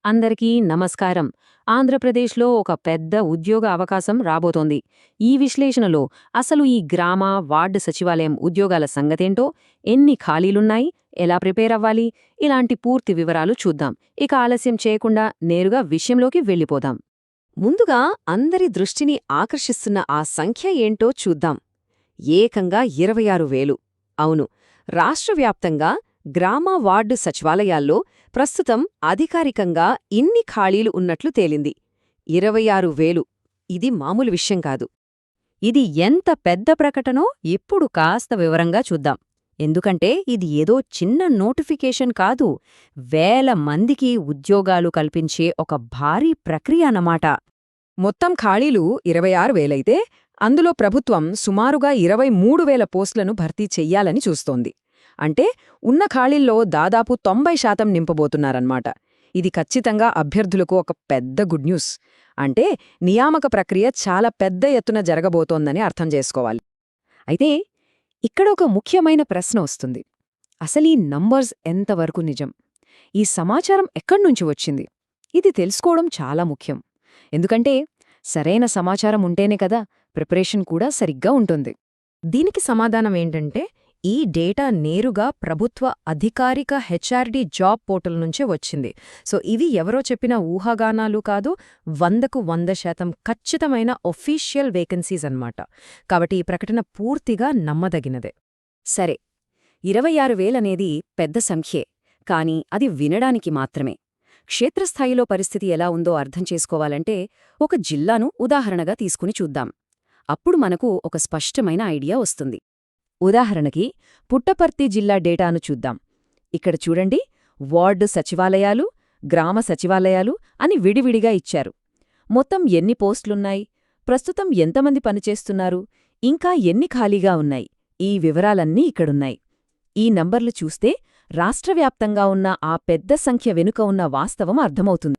అందరికీ నమస్కారం. ఆంధ్రప్రదేశ్లో ఒక పెద్ద ఉద్యోగ అవకాశం రాబోతోంది. ఈ విశ్లేషణలో అసలు ఈ గ్రామ, వార్డు సచివాలయం ఉద్యోగాల సంగతేంటో, ఎన్ని ఖాళీలున్నాయి, ఎలా ప్రిపేర్ అవ్వాలి, ఇలాంటి పూర్తి వివరాలు చూద్దాం. ఇక ఆలస్యం చేయకుండా నేరుగా విషయంలోకి వెళ్ళిపోదాం. ముందుగా అందరి దృష్టిని ఆకర్షిస్తున్న ఆ సంఖ్య ఏంటో చూద్దాం. ఏకంగా 26,000. అవును, రాష్ట్రవ్యాప్తంగా గ్రామ, వార్డు సచివాలయాల్లో ప్రస్తుతం అధికారికంగా ఇన్ని ఖాళీలు ఉన్నట్లు తేలింది. 26,000. ఇది మామూలు విషయం కాదు. ఇది ఎంత పెద్ద ప్రకటనో ఇప్పుడు కాస్త వివరంగా చూద్దాం. ఎందుకంటే ఇది ఏదో చిన్న నోటిఫికేషన్ కాదు, వేల మందికి ఉద్యోగాలు కల్పించే ఒక భారీ ప్రక్రియ అన్నమాట. మొత్తం ఖాళీలు 26,000అయితే అందులో ప్రభుత్వం సుమారుగా 23,000 పోస్టులను భర్తీ చెయ్యాలని చూస్తోంది. అంటే ఉన్న ఖాళీల్లో దాదాపు 90% నింపబోతున్నారన్నమాట. ఇది ఖచ్చితంగా అభ్యర్థులకు ఒక పెద్ద గుడ్ న్యూస్. అంటే నియామక ప్రక్రియ చాలా పెద్ద ఎత్తున జరగబోతోందని అర్థం చేసుకోవాలి. అయితే ఇక్కడ ఒక ముఖ్యమైన ప్రశ్న వస్తుంది. అసలీ నంబర్స్ ఎంతవరకు నిజం? ఈ సమాచారం ఎక్కడ్నుంచి వచ్చింది? ఇది తెలుసుకోవడం చాలా ముఖ్యం. ఎందుకంటే సరైన సమాచారం ఉంటేనే కదా ప్రిపరేషన్ కూడా సరిగ్గా ఉంటుంది. దీనికి సమాధానం ఏంటంటే, ఈ డేటా నేరుగా ప్రభుత్వ అధికారిక హెచ్ఆర్డీ జాబ్ పోర్టల్ నుంచే వచ్చింది. సో ఇవి ఎవరో చెప్పిన ఊహాగానాలు కాదు, 100కు 100% ఖచ్చితమైన ఒఫీషియల్ వేకెన్సీస్ అన్నమాట. కాబట్టి ఈ ప్రకటన పూర్తిగా నమ్మదగినదే. సరే, 26,000 అనేది పెద్ద సంఖ్యే, కానీ అది వినడానికి మాత్రమే. క్షేత్రస్థాయిలో పరిస్థితి ఎలా ఉందో అర్థం చేసుకోవాలంటే ఒక జిల్లాను ఉదాహరణగా తీసుకుని చూద్దాం. అప్పుడు మనకు ఒక స్పష్టమైన ఐడియా వస్తుంది. ఉదాహరణకి పుట్టపర్తి జిల్లా డేటాను చూద్దాం. ఇక్కడ చూడండి, వార్డు సచివాలయాలు, గ్రామ సచివాలయాలు అని విడివిడిగా ఇచ్చారు. మొత్తం ఎన్ని పోస్టులున్నాయి, ప్రస్తుతం ఎంతమంది పనిచేస్తున్నారు, ఇంకా ఎన్ని ఖాళీగా ఉన్నాయి, ఈ వివరాలన్నీ ఇక్కడున్నాయి. ఈ నంబర్లు చూస్తే రాష్ట్రవ్యాప్తంగా ఉన్న ఆ పెద్ద సంఖ్య వెనుక ఉన్న వాస్తవం అర్థమవుతుంది.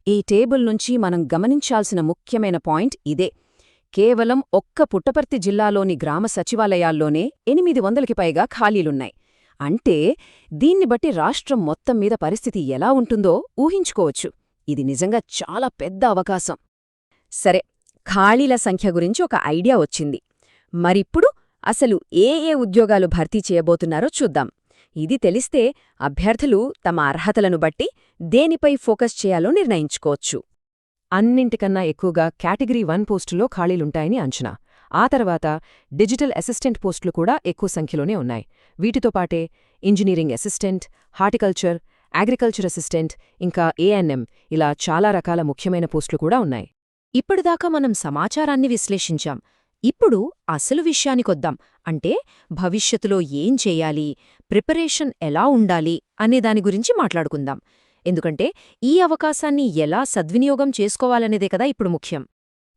ఈ టేబుల్ నుంచి మనం గమనించాల్సిన ముఖ్యమైన పాయింట్ ఇదే. కేవలం ఒక్క పుట్టపర్తి జిల్లాలోని గ్రామ సచివాలయాల్లోనే 800కి పైగా ఖాళీలున్నాయి. అంటే దీన్ని బట్టి రాష్ట్రం మొత్తం మీద పరిస్థితి ఎలా ఉంటుందో ఊహించుకోవచ్చు. ఇది నిజంగా చాలా పెద్ద అవకాశం. సరే, ఖాళీల సంఖ్య గురించి ఒక ఐడియా వచ్చింది. మరిప్పుడు అసలు ఏ ఉద్యోగాలు భర్తీ చేయబోతున్నారో చూద్దాం. ఇది తెలిస్తే అభ్యర్థులు తమ అర్హతలను బట్టి దేనిపై ఫోకస్ చేయాలో నిర్ణయించుకోవచ్చు. అన్నింటికన్నా ఎక్కువగా కేటగిరీ 1 పోస్టులో ఖాళీలుంటాయని అంచనా. ఆ తర్వాత డిజిటల్ అసిస్టెంట్ పోస్టులు కూడా ఎక్కువ సంఖ్యలోనే ఉన్నాయి. వీటితో పాటే engineering assistant, horticulture, agriculture assistant, ఇంకా ఏఎన్ఎం, ఇలా చాలా రకాల ముఖ్యమైన పోస్టులు కూడా ఉన్నాయి. ఇప్పటిదాకా మనం సమాచారాన్ని విశ్లేషించాం. ఇప్పుడు అసలు విషయానికొద్దాం. అంటే భవిష్యత్తులో ఏం చెయ్యాలి, ప్రిపరేషన్ ఎలా ఉండాలి అనే దాని గురించి మాట్లాడుకుందాం. ఎందుకంటే ఈ అవకాశాన్ని ఎలా సద్వినియోగం చేసుకోవాలనేదే కదా ఇప్పుడు ముఖ్యం.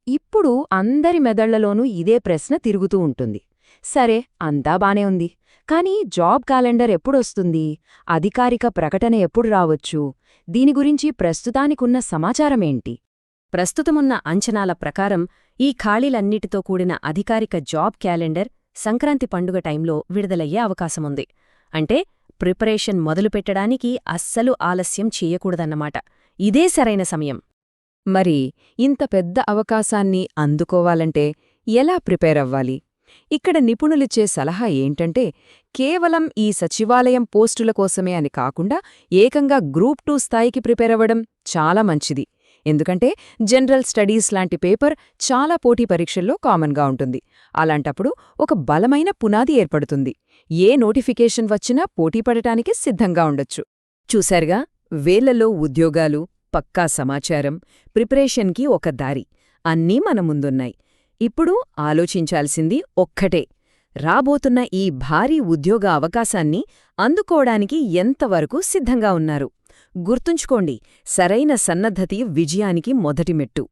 ఇప్పుడు అందరి మెదళ్లలోనూ ఇదే ప్రశ్న తిరుగుతూ ఉంటుంది. సరే, అంతా బానే ఉంది, కానీ జాబ్ క్యాలెండర్ ఎప్పుడొస్తుంది, అధికారిక ప్రకటన ఎప్పుడు రావచ్చు, దీని గురించి ప్రస్తుతానికున్న సమాచారమేంటి? ప్రస్తుతమున్న అంచనాల ప్రకారం ఈ ఖాళీలన్నిటితో కూడిన అధికారిక జాబ్ క్యాలెండర్ సంక్రాంతి పండుగ టైంలో విడుదలయ్యే అవకాశముంది. అంటే ప్రిపరేషన్ మొదలుపెట్టడానికి అస్సలు ఆలస్యం చెయ్యకూడదన్నమాట. ఇదే సరైన సమయం. మరి ఇంత పెద్ద అవకాశాన్ని అందుకోవాలంటే ఎలా ప్రిపేర్ అవ్వాలి? ఇక్కడ నిపుణులిచ్చే సలహా ఏంటంటే, కేవలం ఈ సచివాలయం పోస్టుల కోసమే అని కాకుండా ఏకంగా గ్రూప్ 2 స్థాయికి ప్రిపేర్ అవ్వడం చాలా మంచిది. ఎందుకంటే జనరల్ స్టడీస్ లాంటి పేపర్ చాలా పోటీ పరీక్షల్లో కామన్గా ఉంటుంది. అలాంటప్పుడు ఒక బలమైన పునాది ఏర్పడుతుంది. ఏ నోటిఫికేషన్ వచ్చినా పోటీపడటానికి సిద్ధంగా ఉండొచ్చు. చూశారుగా, వేళ్లలో ఉద్యోగాలు, పక్కా సమాచారం, ప్రిపరేషన్కి ఒక దారి అన్నీ మన ముందున్నాయి. ఇప్పుడు ఆలోచించాల్సింది ఒక్కటే: రాబోతున్న ఈ భారీ ఉద్యోగ అవకాశాన్ని అందుకోవడానికి ఎంతవరకు సిద్ధంగా ఉన్నారు? గుర్తుంచుకోండి, సరైన సన్నద్ధతి విజయానికి మొదటి మెట్టు.